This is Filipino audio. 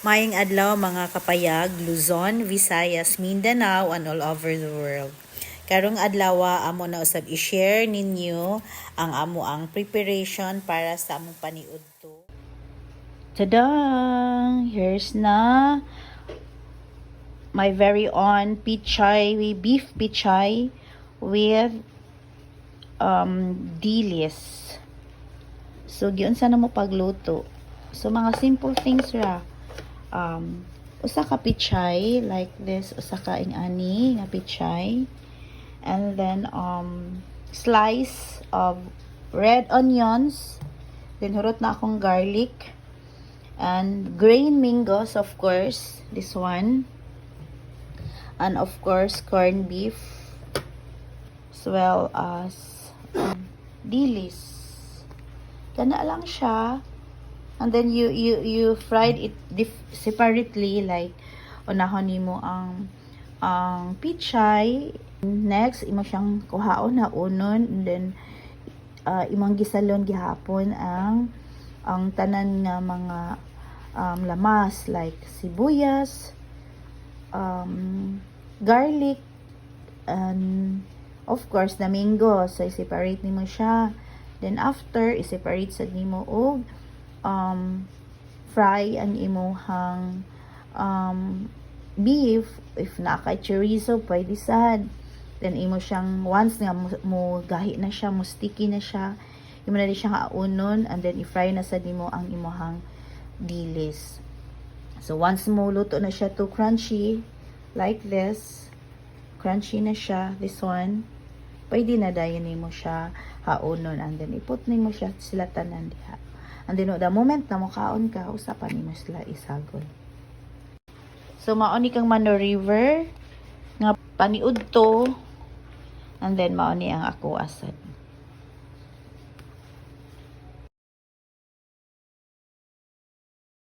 Maayong adlaw mga kapayag, Luzon, Visayas, Mindanao, and all over the world. Karong adlaw amo na usab i-share ninyo ang amo ang preparation para sa among paniudto. Tada! Here's na my very own pichay, beef pichay with dilis. So giunsa na mo pagluto. So mga simple things ra. Usa ka pichay like this, usa ka ani nga pichay, and then slice of red onions, then hurot na akong garlic, and green mangoes, of course, this one, and of course corned beef, as well as dilis. Kana lang siya. And then you fried it separately, like unahon nimo ang pichay. Next imo siyang kuhaon na unon, and then imong gisalon gihapon ang tanan nga mga lamas like sibuyas, garlic, and of course the mango. So i-separate nimo siya. Then after i-separate sad nimo og fry ang imuhang beef. If naka chorizo, pwede sad. Then imo siyang, once nga mo gahi na siya, mo sticky na siya, imo na di siya kaunon, and then i-fry na sad nimo ang imuhang dilis. So once mo luto na siya to crunchy, like this, crunchy na siya, this one, pwede na dayon nimo siya haunon, and then iput nimo siya sila tanan diha. And then, the moment na mukaon ka, usapan nimo sila isagol. So, maoni kang Mano River, nga paniudto, and then maoni ang ako asad.